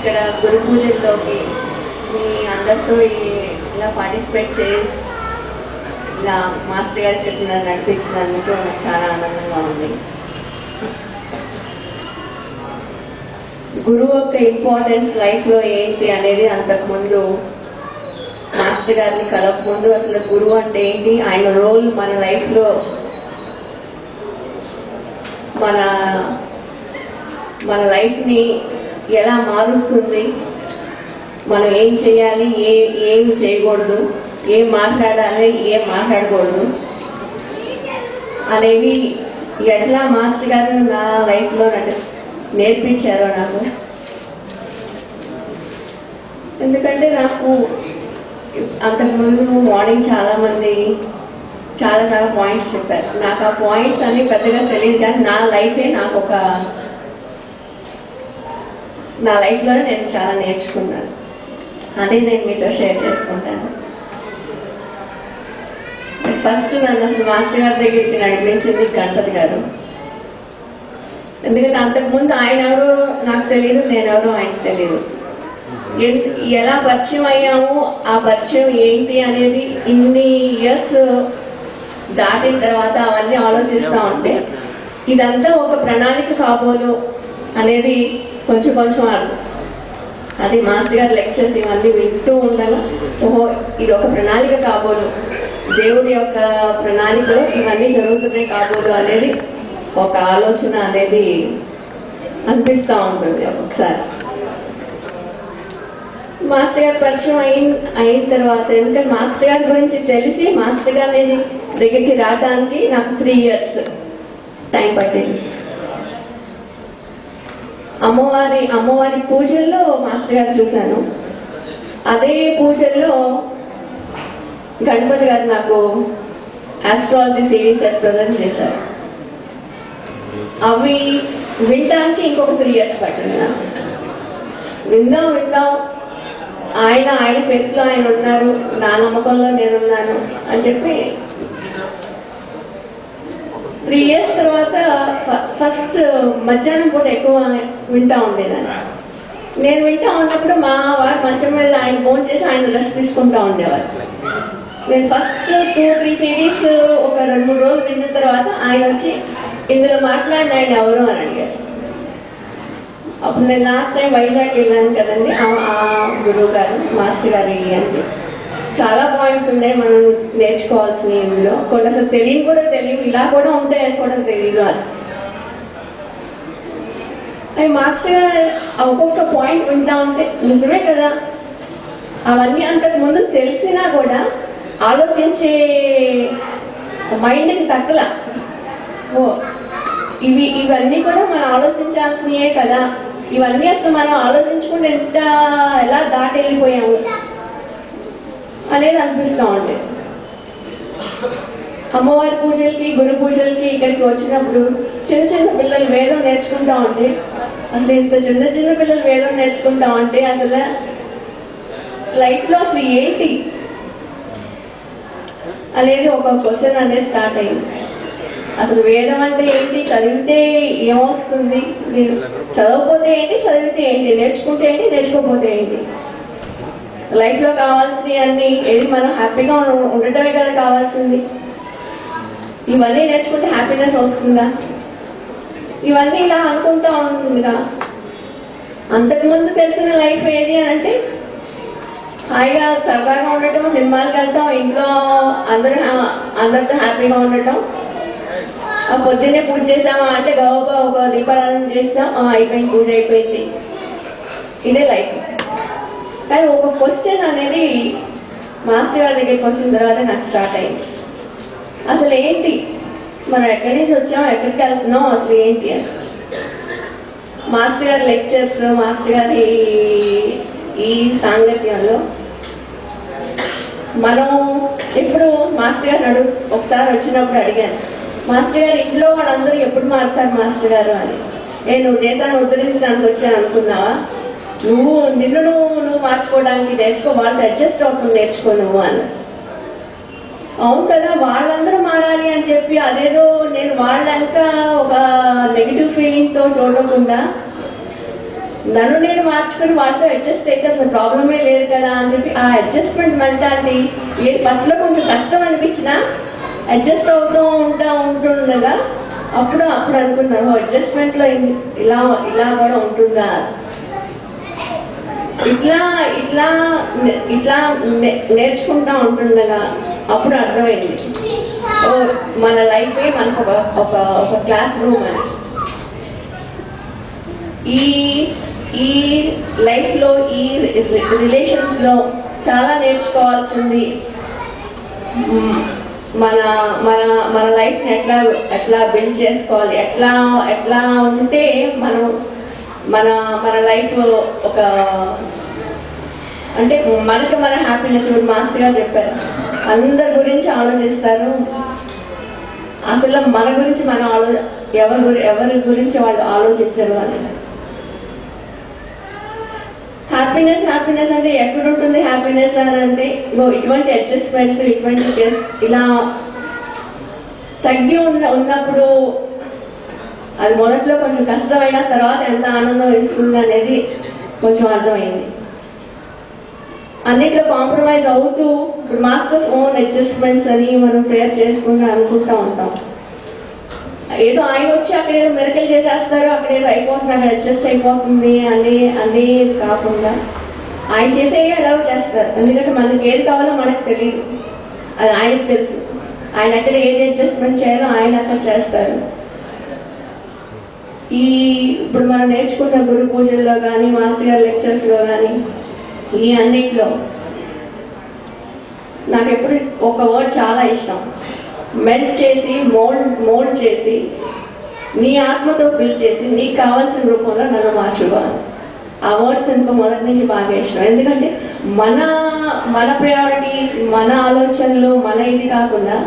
ఇక్కడ గురు పూజల్లోకి మీ అందరితో ఇలా పార్టిసిపేట్ చేసి ఇలా మాస్టర్ గారి క్రితం నడిపించినందుకు నాకు చాలా ఆనందంగా ఉంది. గురువు యొక్క ఇంపార్టెన్స్ లైఫ్లో ఏంటి అనేది అంతకుముందు మాస్టర్ గారిని కలపముందు అసలు గురువు అంటే ఏంటి, ఆయన రోల్ మన లైఫ్లో మన లైఫ్ని ఎలా మారుస్తుంది, మనం ఏం చేయాలి, ఏం చేయకూడదు, ఏం మాట్లాడాలి, ఏం మాట్లాడకూడదు అనేవి ఎట్లా మాస్టర్ గారు నా లైఫ్లో నేర్పించారో నాకు. ఎందుకంటే నాకు అంతకుముందు మార్నింగ్ చాలామంది చాలా పాయింట్స్ చెప్పారు. నాకు ఆ పాయింట్స్ అన్ని పెద్దగా తెలియదు, కానీ నా లైఫ్లోనే నేను చాలా నేర్చుకున్నాను. అదే నేను మీతో షేర్ చేసుకుంటాను. ఫస్ట్ నన్ను అసలు మాస్టర్ గారి దగ్గరికి నడిపించింది గణపతి గారు. ఎందుకంటే అంతకుముందు ఆయన ఎవరో నాకు తెలియదు, నేనెవరో ఆయనకు తెలియదు. ఎలా పరిచయం అయ్యామో ఆ పరిచయం ఏంటి అనేది ఇన్ని ఇయర్స్ దాటిన తర్వాత అవన్నీ ఆలోచిస్తూ ఉంటే ఇదంతా ఒక ప్రణాళిక కాబోలు అనేది కొంచెం అది మాస్టర్ గారి లెక్చర్స్ ఇవన్నీ వింటూ ఉండగా ఓహో ఇది ఒక ప్రణాళిక కాబోలు, దేవుడి యొక్క ప్రణాళికలో ఇవన్నీ జరుగుతున్నాయి కాబోలు అనేది ఒక ఆలోచన అనేది అనిపిస్తూ ఉంటుంది ఒక్కొక్కసారి. మాస్టర్ గారి పరిచయం అయిన తర్వాత, ఎందుకంటే మాస్టర్ గారి గురించి తెలిసి మాస్టర్ గారి దగ్గరికి రావడానికి నాకు 3 years టైం పట్టింది. అమ్మవారి పూజల్లో మాస్టర్ గారు చూశాను. అదే పూజల్లో గణపతి గారు నాకు ఆస్ట్రాలజీ సిరీస్ ప్రజెంట్ చేశారు. అవి వినడానికి ఇంకొక 3 years పట్టింది నాకు. విందాం ఆయన ఫెయిత్లో ఆయన ఉన్నారు, నా నమ్మకంలో నేనున్నాను అని చెప్పి 3 years తర్వాత ఫస్ట్ మధ్యాహ్నం పూట ఎక్కువ వింటా ఉండేదాన్ని. నేను వింటా ఉన్నప్పుడు మా వారు మంచం మీద ఆయన ఫోన్ చేసి ఆయన రెస్ట్ తీసుకుంటా ఉండేవారు. నేను ఫస్ట్ 2-3 CDs ఒక 2-3 రోజులు విన్న తర్వాత ఆయన వచ్చి ఇందులో మాట్లాడిన ఆయన ఎవరు అని అడిగారు. అప్పుడు నేను లాస్ట్ టైం వైజాగ్ వెళ్ళాను కదండి, ఆ గురువు గారు మాస్టర్ గారు అంటే చాలా పాయింట్స్ ఉన్నాయి మనం నేర్చుకోవాల్సినవి. ఇందులో కొన్ని అసలు తెలియవు, ఇలా కూడా ఉంటాయని కూడా తెలియదు. అది మాస్టర్ గారు ఒక్కొక్క పాయింట్ వింటా ఉంటే నిజమే కదా, అవన్నీ అంతకు ముందు తెలిసినా కూడా ఆలోచించే మైండ్కి తగ్గల. ఇవన్నీ కూడా మనం ఆలోచించాల్సినవే కదా, ఇవన్నీ అసలు మనం ఆలోచించుకుంటే ఎలా దాటి వెళ్ళిపోయాము అనేది అనిపిస్తూ ఉండే. అమ్మవారి పూజలకి గురు పూజలకి ఇక్కడికి వచ్చినప్పుడు చిన్న పిల్లలు వేదం నేర్చుకుంటా ఉంటే, అసలు ఇంత చిన్న పిల్లలు వేదం నేర్చుకుంటా ఉంటే అసలు లైఫ్లో అసలు ఏంటి అనేది ఒక క్వశ్చన్ అనేది స్టార్ట్ అయింది. అసలు వేదం అంటే ఏంటి, చదివితే ఏమొస్తుంది, చదవకపోతే ఏంటి, చదివితే ఏంటి, నేర్చుకుంటే ఏంటి, నేర్చుకోకపోతే ఏంటి, లైఫ్లో కావాల్సినవి అన్ని ఏది మనం హ్యాపీగా ఉండటమే కదా కావాల్సింది. ఇవన్నీ నేర్చుకుంటే హ్యాపీనెస్ వస్తుందా, ఇవన్నీ ఇలా అనుకుంటా ఉంటుందిగా. అంతకుముందు తెలిసిన లైఫ్ ఏది అని అంటే హాయిగా సరదాగా ఉండటం, సినిమాలకు వెళ్తాం, ఇంట్లో అందరితో హ్యాపీగా ఉండటం, పొద్దున్నే పూజ చేసామా అంటే గౌరవ ఒక దీపారాధన చేస్తాం, అయిపోయింది, పూజ అయిపోయింది, ఇదే లైఫ్. కానీ ఒక క్వశ్చన్ అనేది మాస్టర్ గారి దగ్గరికి వచ్చిన తర్వాత నాకు స్టార్ట్ అయింది. అసలు ఏంటి, మనం ఎక్కడి నుంచి వచ్చాం, ఎక్కడికి వెళ్తున్నాం, అసలు ఏంటి అని. మాస్టర్ గారి లెక్చర్స్, మాస్టర్ గారి ఈ సాంగత్యంలో మనం ఇప్పుడు మాస్టర్ గారు ఒకసారి వచ్చినప్పుడు అడిగాను, మాస్టర్ గారు ఇంట్లో వాళ్ళందరూ ఎప్పుడు మారుతారు మాస్టర్ గారు అని. నువ్వు దేశాన్ని ఉద్ధరించడానికి వచ్చాను అనుకున్నావా, నిన్ను మార్చుకోవడానికి నేర్చుకో, వాళ్ళతో అడ్జస్ట్ అవుతుంది నేర్చుకో నువ్వు అని. అవును కదా, వాళ్ళందరూ మారాలి అని చెప్పి అదేదో నేను వాళ్ళంకా ఒక నెగిటివ్ ఫీలింగ్తో చూడకుండా నన్ను నేను మార్చుకుని వాళ్ళతో అడ్జస్ట్ అయితే అసలు ప్రాబ్లమే లేదు కదా అని చెప్పి ఆ అడ్జస్ట్మెంట్ మెంటాలిటీ ఏది ఫస్ట్లో కొంచెం కష్టం అనిపించినా అడ్జస్ట్ అవుతూ ఉంటుండగా అప్పుడు అనుకున్నాను అడ్జస్ట్మెంట్లో ఇలా ఇలా కూడా ఉంటుందా, ఇట్లా ఇట్లా ఇట్లా నేర్చుకుంటూ ఉంటుండగా అప్పుడు అర్థమైంది ఓ మన లైఫే మనకు ఒక ఒక క్లాస్ రూమ్ అని. ఈ లైఫ్లో ఈ రిలేషన్స్లో చాలా నేర్చుకోవాల్సింది. మన మన మన లైఫ్ని ఎట్లా బిల్డ్ చేసుకోవాలి, ఎట్లా ఉంటే మనం మన లైఫ్ ఒక అంటే మనకి మన హ్యాపీనెస్. ఇప్పుడు మాస్టర్ గారు చెప్పారు అందరి గురించి ఆలోచిస్తారు, అసలు మన గురించి మనం ఎవరి గురించి వాళ్ళు ఆలోచించరు అని. హ్యాపీనెస్ అంటే ఎక్కడ ఉంటుంది హ్యాపీనెస్ అని అంటే ఇటువంటి అడ్జస్ట్మెంట్స్ ఇటువంటి ఇలా తగ్గి ఉన్నప్పుడు అది మొదట్లో కొంచెం కష్టమైన తర్వాత ఎంత ఆనందం ఇస్తుంది అనేది కొంచెం అర్థమైంది. అన్నిట్లో కాంప్రమైజ్ అవుతూ ఇప్పుడు మాస్టర్స్ ఓన్ అడ్జస్ట్మెంట్స్ అని మనం ప్రేయర్ చేసుకుంటూ అనుకుంటూ ఉంటాం. ఏదో ఆయన వచ్చి అక్కడ ఏదో మెరకలు చేసేస్తారు, అక్కడ ఏదో అయిపోతుంది, అక్కడ అడ్జస్ట్ అయిపోతుంది అని కాకుండా ఆయన చేసేవి ఎలా చేస్తారు. ఎందుకంటే మనకి ఏది కావాలో మనకు తెలియదు, అది ఆయనకు తెలుసు. ఆయన అక్కడ ఏది అడ్జస్ట్మెంట్ చేయాలో ఆయన అక్కడ చేస్తారు. ఇప్పుడు మనం నేర్చుకున్న గురు పూజల్లో కానీ మాస్టర్ గారి లెక్చర్స్లో కానీ ఈ అన్నిట్లో నాకు ఎప్పుడు ఒక వర్డ్ చాలా ఇష్టం, మెల్ట్ చేసి మోల్డ్ చేసి నీ ఆత్మతో ఫిల్ చేసి నీకు కావాల్సిన రూపంలో నన్ను మార్చుకోవాలి. ఆ వర్డ్స్ ఇంకో మొదటి నుంచి బాగా ఇష్టం. ఎందుకంటే మన ప్రయారిటీస్, మన ఆలోచనలు, మన ఇది కాకుండా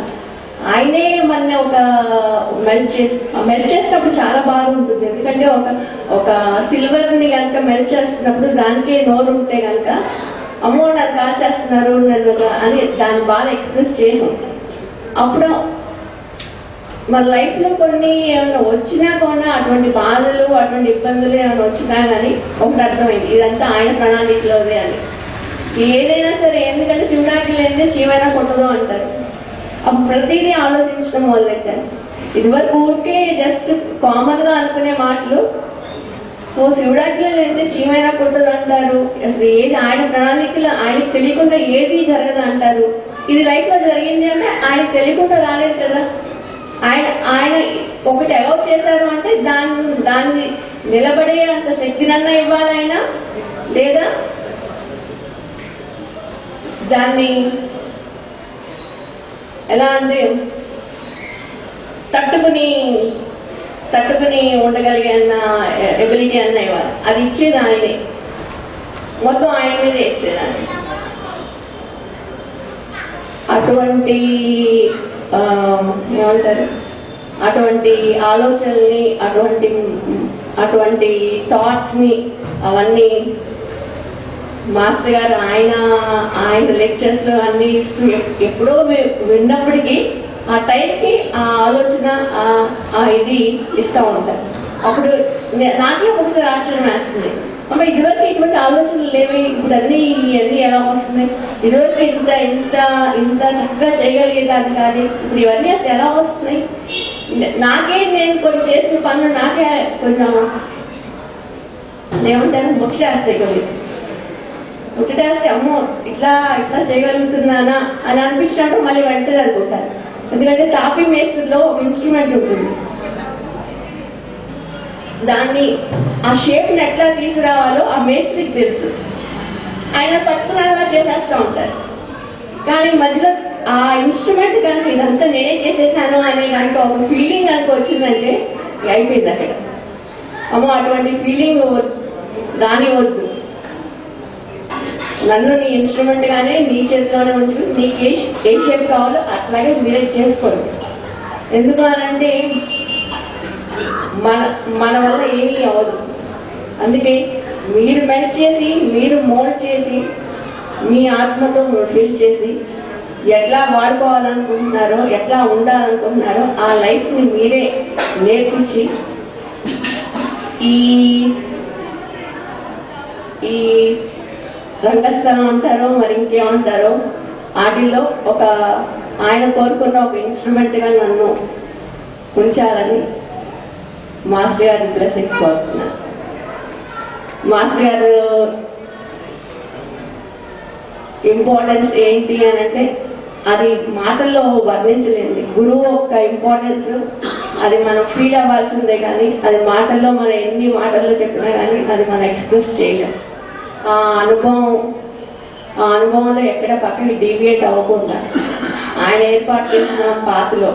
ఆయనే మన ఒక మెల్ట్ చేసినప్పుడు చాలా బాగుంటుంది. ఎందుకంటే ఒక సిల్వర్ని కనుక మెల్ట్ చేస్తున్నప్పుడు దానికే నోరు ఉంటే కనుక అమ్మో నాకు కాల్చేస్తున్నారు అని దాన్ని బాగా ఎక్స్ప్రెస్ చేసాం. అప్పుడు మన లైఫ్లో కొన్ని ఏమైనా వచ్చినా కూడా అటువంటి బాధలు అటువంటి ఇబ్బందులు ఏమైనా వచ్చినా కానీ ఒకటి అర్థమైంది, ఇదంతా ఆయన ప్రణాళికలోదే అని. ఏదైనా సరే, ఎందుకంటే శివునాకి లేదే శివైనా కొట్టదు అంటారు. అప్పుడు ప్రతిదీ ఆలోచించడం మొదలెట్టారు. ఇదివరకు ఊరికే జస్ట్ కామన్గా అనుకునే మాటలు శివుడాకిలో లేదే చీమైనా కొట్టదు అంటారు. అసలు ఏది ఆయన ప్రణాళికలో ఆయనకు తెలియకుండా ఏది జరగదు అంటారు. ఇది లైఫ్లో జరిగింది అంటే ఆయనకు తెలియకుండా రాలేదు కదా. ఆయన ఒకటి అలౌ చేశారు అంటే దాన్ని నిలబడే అంత శక్తినన్నా ఇవ్వాలైనా, లేదా దాన్ని ఎలా అంటే తట్టుకుని ఉండగలిగే అన్న ఎబిలిటీ అన్న ఇవ్వాలి. అది ఇచ్చేది ఆయనే, మొత్తం ఆయన మీద వేసేదాన్ని. అటువంటి ఏమంటారు, అటువంటి ఆలోచనల్ని, అటువంటి థాట్స్ని అవన్నీ మాస్టర్ గారు ఆయన లెక్చర్స్లో అన్నీ ఇస్తూ ఎప్పుడో విన్నప్పటికీ ఆ టైంకి ఆ ఆలోచన ఇది ఇస్తూ ఉంటారు. అప్పుడు నాకే ఒకసారి ఆశ్చర్యం వేస్తుంది, అమ్మ ఇదివరకు ఇటువంటి ఆలోచనలు లేవి, ఇప్పుడు అన్నీ ఎలా వస్తున్నాయి, ఇదివరకు ఇంత చక్కగా చేయగలిగేదాన్ని కానీ ఇప్పుడు ఇవన్నీ అసలు ఎలా వస్తున్నాయి. నేను కొన్ని చేసిన పనులు నాకే కొంచెం ఏమంటారు ముచ్చటేస్తాయి. ముచ్చటేస్తే అమ్మో ఇట్లా చేయగలుగుతున్నానా అని అనిపించినప్పుడు మళ్ళీ వెంటనే అనుకుంటారు. ఎందుకంటే తాపీ మేస్త్రిలో ఇన్స్ట్రుమెంట్ ఉంటుంది, దాన్ని ఆ షేప్ని ఎట్లా తీసుకురావాలో ఆ మేస్త్రికి తెలుసు. ఆయన పట్టుకునేలా చేసేస్తూ ఉంటారు. కానీ మధ్యలో ఆ ఇన్స్ట్రుమెంట్ కనుక ఇదంతా నేనే చేసేసాను అనే కనుక ఒక ఫీలింగ్ కనుక వచ్చిందంటే అయిపోయింది అక్కడ. అమ్మో అటువంటి ఫీలింగ్ రానివద్దు, నన్ను నీ ఇన్స్ట్రుమెంట్ గానే నీ చేతిలోనే ఉంచుకుని నీకు ఏ షేప్ కావాలో అట్లాగే మీరే చేసుకోండి. ఎందుకు అనంటే మన వల్ల ఏమీ అవ్వదు. అందుకే మీరు మెల్ట్ చేసి, మీరు మోల్డ్ చేసి, మీ ఆత్మతో ఫీల్ చేసి ఎట్లా వాడుకోవాలనుకుంటున్నారో, ఎట్లా ఉండాలనుకుంటున్నారో ఆ లైఫ్ని మీరే నేర్పించి ఈ రంగస్థలం అంటారో మరి ఇంకేమంటారో వాటిల్లో ఒక ఆయన కోరుకున్న ఒక ఇన్స్ట్రుమెంట్గా నన్ను ఉంచాలని మాస్టర్ గారి బ్లెస్సింగ్స్ కోరుకున్నాను. మాస్టర్ గారు ఇంపార్టెన్స్ ఏంటి అని అంటే అది మాటల్లో వర్ణించలేండి. గురువు యొక్క ఇంపార్టెన్స్ అది మనం ఫీల్ అవ్వాల్సిందే, కానీ అది మాటల్లో మనం ఎన్ని మాటల్లో చెప్పినా కానీ అది మనం ఎక్స్ప్రెస్ చేయలేం. ఆ అనుభవంలో ఎక్కడ పక్కకి డీవియేట్ అవ్వకుండా ఆయన ఏర్పాటు చేసిన పాత్రలో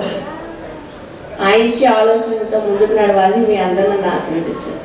ఆయన ఇచ్చే ఆలోచనతో ముందుకు నడవాలి. మీ అందరూ నన్ను ఆశీర్వదించారు.